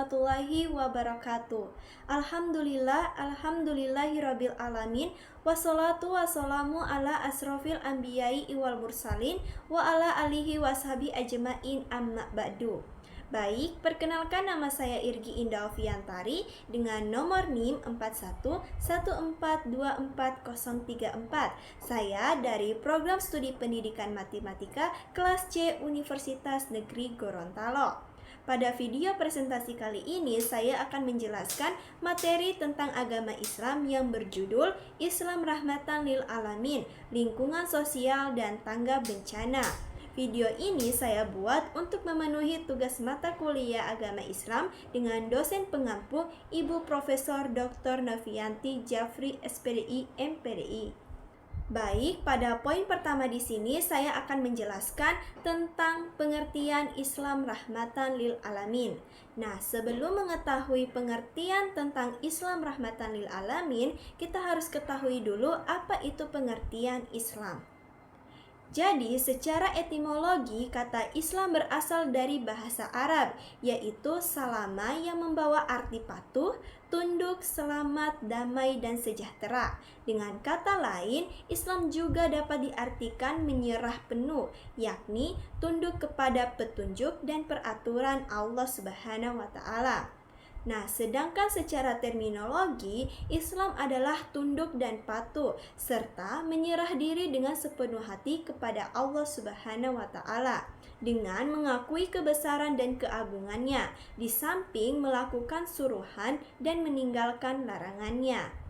warahmatullahi wabarakatuh. Alhamdulillahirabbil alamin. Wassalatu wassalamu ala asrofil anbiya'i wal mursalin wa ala alihi washabi ajmain amma ba'du. Baik, perkenalkan nama saya Irgi Indah Oviantari dengan nomor NIM 4114240034. Saya dari Program Studi Pendidikan Matematika kelas C Universitas Negeri Gorontalo. Pada video presentasi kali ini saya akan menjelaskan materi tentang agama Islam yang berjudul Islam Rahmatan lil Alamin, Lingkungan Sosial dan Tangga Bencana. Video ini saya buat untuk memenuhi tugas mata kuliah agama Islam dengan dosen pengampu Ibu Profesor Dr. Novianti Jafri SPDI MPDI. Baik, pada poin pertama di sini saya akan menjelaskan tentang pengertian Islam Rahmatan lil Alamin. Nah, sebelum mengetahui pengertian tentang Islam Rahmatan lil Alamin, kita harus ketahui dulu apa itu pengertian Islam. Jadi, secara etimologi, kata Islam berasal dari bahasa Arab, yaitu salama yang membawa arti patuh, tunduk, selamat, damai, dan sejahtera. Dengan kata lain, Islam juga dapat diartikan menyerah penuh, yakni tunduk kepada petunjuk dan peraturan Allah Subhanahu wa Ta'ala. Nah, sedangkan secara terminologi, Islam adalah tunduk dan patuh, serta menyerah diri dengan sepenuh hati kepada Allah Subhanahu wa Ta'ala, dengan mengakui kebesaran dan keagungannya, di samping melakukan suruhan dan meninggalkan larangannya.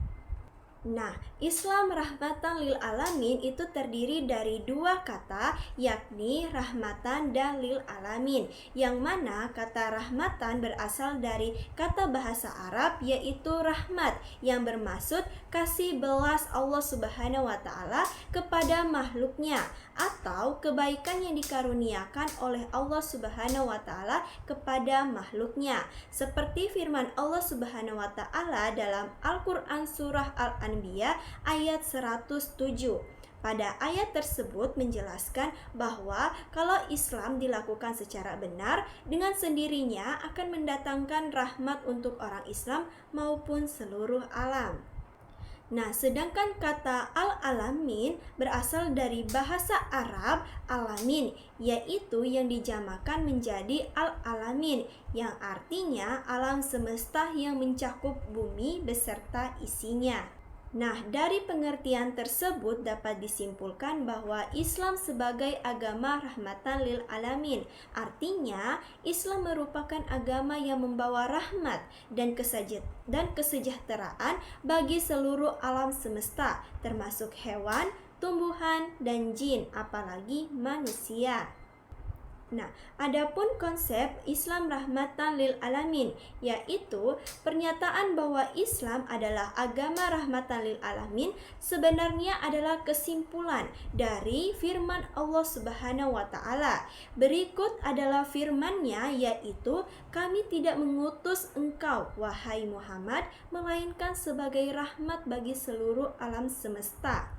Nah, Islam Rahmatan lil Alamin itu terdiri dari dua kata, yakni rahmatan dan lil alamin, yang mana kata rahmatan berasal dari kata bahasa Arab yaitu rahmat, yang bermaksud kasih belas Allah Subhanahu wa Ta'ala kepada makhluknya, atau kebaikan yang dikaruniakan oleh Allah Subhanahu wa Ta'ala kepada makhluknya, seperti firman Allah Subhanahu wa Ta'ala dalam Al-Quran Surah Al-Anbiya ayat 107. Pada ayat tersebut menjelaskan bahwa kalau Islam dilakukan secara benar, dengan sendirinya akan mendatangkan rahmat untuk orang Islam maupun seluruh alam. Nah, sedangkan kata al-alamin berasal dari bahasa Arab alamin, yaitu yang dijamakan menjadi al-alamin, yang artinya alam semesta yang mencakup bumi beserta isinya. Nah, dari pengertian tersebut dapat disimpulkan bahwa Islam sebagai agama rahmatan lil alamin. Artinya, Islam merupakan agama yang membawa rahmat dan kesejahteraan bagi seluruh alam semesta, termasuk hewan, tumbuhan, dan jin, apalagi manusia. Nah, adapun konsep Islam Rahmatan lil Alamin, yaitu pernyataan bahwa Islam adalah agama rahmatan lil alamin, sebenarnya adalah kesimpulan dari firman Allah Subhanahu wa Ta'ala. Berikut adalah firman-Nya, yaitu kami tidak mengutus engkau, wahai Muhammad, melainkan sebagai rahmat bagi seluruh alam semesta.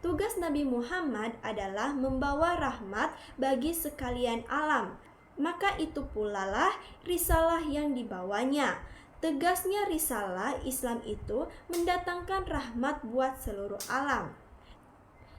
Tugas Nabi Muhammad adalah membawa rahmat bagi sekalian alam. Maka itu pula lah risalah yang dibawanya. Tegasnya risalah Islam itu mendatangkan rahmat buat seluruh alam.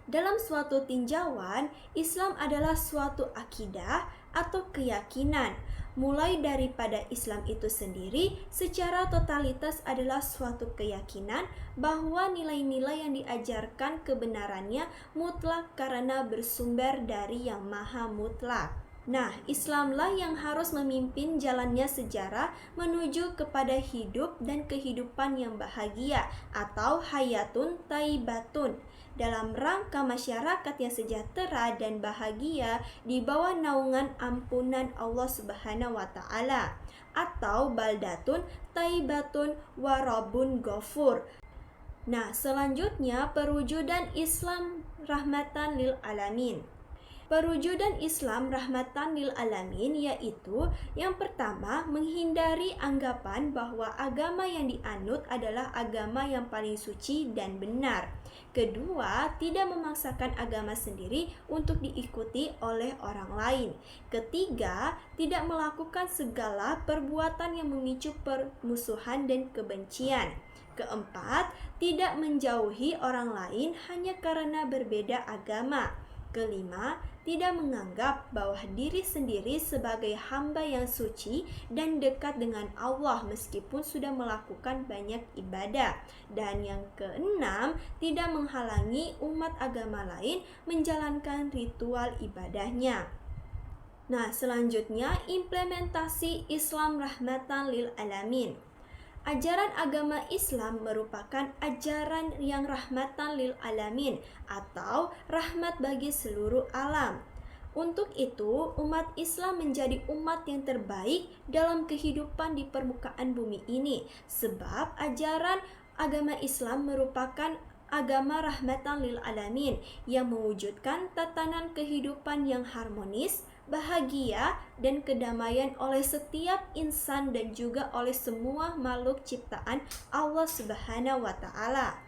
Dalam suatu tinjauan, Islam adalah suatu akidah atau keyakinan. Mulai daripada Islam itu sendiri secara totalitas adalah suatu keyakinan bahwa nilai-nilai yang diajarkan kebenarannya mutlak karena bersumber dari Yang Maha Mutlak. Nah, Islamlah yang harus memimpin jalannya sejarah menuju kepada hidup dan kehidupan yang bahagia atau hayatun thayyibatun, dalam rangka masyarakat yang sejahtera dan bahagia di bawah naungan ampunan Allah Subhanahu wa Ta'ala, atau baldatun thayyibatun wa rabbun ghafur. Nah, selanjutnya perwujudan Islam Rahmatan lil Alamin. Perwujudan Islam rahmatan lil alamin yaitu yang pertama menghindari anggapan bahwa agama yang dianut adalah agama yang paling suci dan benar. Kedua, tidak memaksakan agama sendiri untuk diikuti oleh orang lain. Ketiga, tidak melakukan segala perbuatan yang memicu permusuhan dan kebencian. Keempat, tidak menjauhi orang lain hanya karena berbeda agama. Kelima, tidak menganggap bahwa diri sendiri sebagai hamba yang suci dan dekat dengan Allah meskipun sudah melakukan banyak ibadah. Dan yang keenam, tidak menghalangi umat agama lain menjalankan ritual ibadahnya. Nah, selanjutnya implementasi Islam rahmatan lil alamin. Ajaran agama Islam merupakan ajaran yang rahmatan lil alamin atau rahmat bagi seluruh alam. Untuk itu, umat Islam menjadi umat yang terbaik dalam kehidupan di permukaan bumi ini, sebab ajaran agama Islam merupakan agama rahmatan lil alamin yang mewujudkan tatanan kehidupan yang harmonis, bahagia, dan kedamaian oleh setiap insan dan juga oleh semua makhluk ciptaan Allah Subhanahu wa Ta'ala.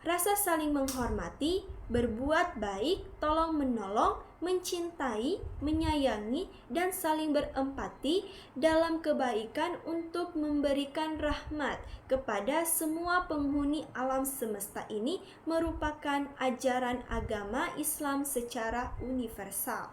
Rasa saling menghormati, berbuat baik, tolong-menolong, mencintai, menyayangi, dan saling berempati dalam kebaikan untuk memberikan rahmat kepada semua penghuni alam semesta ini merupakan ajaran agama Islam secara universal.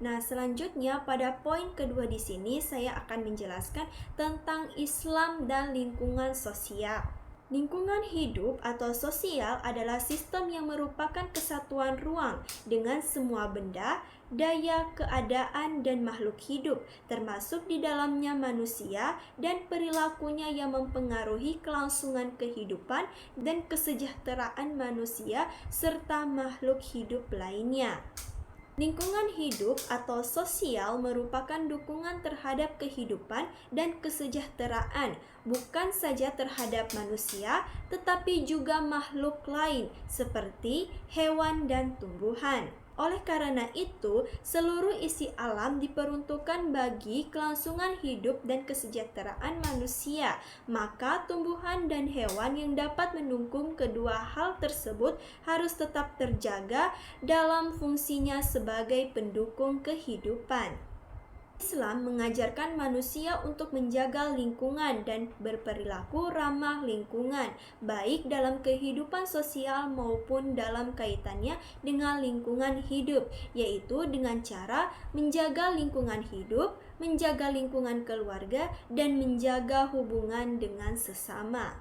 Nah, selanjutnya pada poin kedua di sini saya akan menjelaskan tentang Islam dan lingkungan sosial. Lingkungan hidup atau sosial adalah sistem yang merupakan kesatuan ruang dengan semua benda, daya, keadaan, dan makhluk hidup, termasuk di dalamnya manusia dan perilakunya yang mempengaruhi kelangsungan kehidupan dan kesejahteraan manusia serta makhluk hidup lainnya. Lingkungan hidup atau sosial merupakan dukungan terhadap kehidupan dan kesejahteraan, bukan saja terhadap manusia, tetapi juga makhluk lain seperti hewan dan tumbuhan. Oleh karena itu, seluruh isi alam diperuntukkan bagi kelangsungan hidup dan kesejahteraan manusia. Maka tumbuhan dan hewan yang dapat mendukung kedua hal tersebut harus tetap terjaga dalam fungsinya sebagai pendukung kehidupan. Islam mengajarkan manusia untuk menjaga lingkungan dan berperilaku ramah lingkungan, baik dalam kehidupan sosial maupun dalam kaitannya dengan lingkungan hidup, yaitu dengan cara menjaga lingkungan hidup, menjaga lingkungan keluarga, dan menjaga hubungan dengan sesama.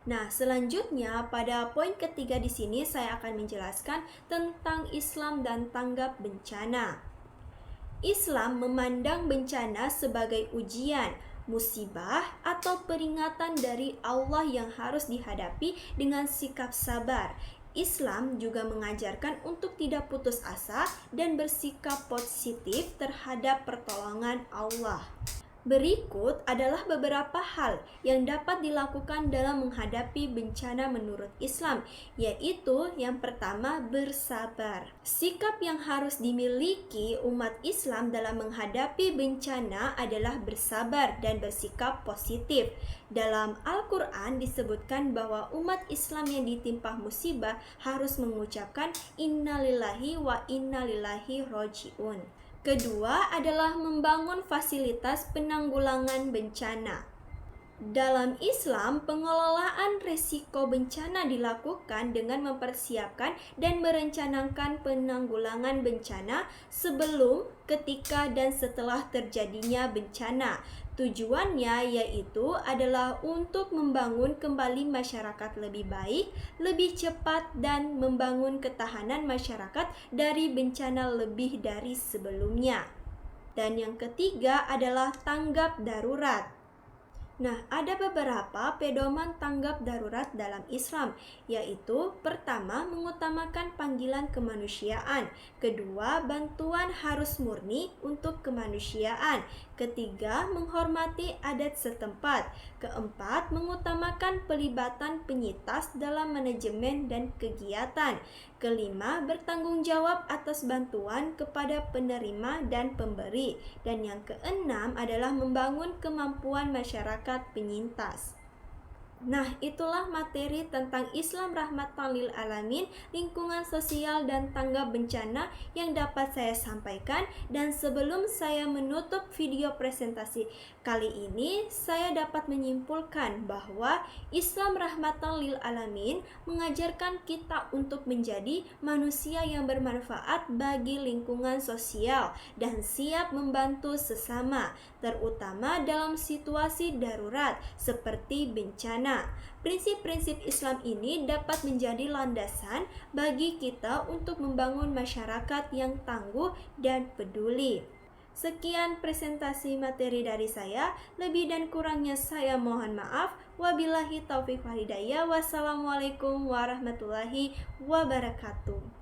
Nah, selanjutnya pada poin ketiga di sini saya akan menjelaskan tentang Islam dan tanggap bencana. Islam memandang bencana sebagai ujian, musibah, atau peringatan dari Allah yang harus dihadapi dengan sikap sabar. Islam juga mengajarkan untuk tidak putus asa dan bersikap positif terhadap pertolongan Allah. Berikut adalah beberapa hal yang dapat dilakukan dalam menghadapi bencana menurut Islam, yaitu yang pertama, bersabar. Sikap yang harus dimiliki umat Islam dalam menghadapi bencana adalah bersabar dan bersikap positif. Dalam Al-Quran disebutkan bahwa umat Islam yang ditimpa musibah harus mengucapkan innalillahi wa innalillahi roji'un. Kedua adalah membangun fasilitas penanggulangan bencana. Dalam Islam, pengelolaan risiko bencana dilakukan dengan mempersiapkan dan merencanakan penanggulangan bencana sebelum, ketika, dan setelah terjadinya bencana. Tujuannya yaitu adalah untuk membangun kembali masyarakat lebih baik, lebih cepat, dan membangun ketahanan masyarakat dari bencana lebih dari sebelumnya. Dan yang ketiga adalah tanggap darurat. Nah, ada beberapa pedoman tanggap darurat dalam Islam, yaitu pertama, mengutamakan panggilan kemanusiaan, kedua, bantuan harus murni untuk kemanusiaan, ketiga, menghormati adat setempat, keempat, mengutamakan pelibatan penyintas dalam manajemen dan kegiatan, kelima, bertanggung jawab atas bantuan kepada penerima dan pemberi, dan yang keenam adalah membangun kemampuan masyarakat penyintas. Nah, itulah materi tentang Islam Rahmatan lil Alamin, lingkungan sosial dan tanggap bencana yang dapat saya sampaikan. Dan sebelum saya menutup video presentasi kali ini, saya dapat menyimpulkan bahwa Islam Rahmatan lil Alamin mengajarkan kita untuk menjadi manusia yang bermanfaat bagi lingkungan sosial dan siap membantu sesama, terutama dalam situasi darurat seperti bencana. Prinsip-prinsip Islam ini dapat menjadi landasan bagi kita untuk membangun masyarakat yang tangguh dan peduli. Sekian presentasi materi dari saya, lebih dan kurangnya saya mohon maaf. Wabillahi taufiq wal hidayah. Wassalamualaikum warahmatullahi wabarakatuh.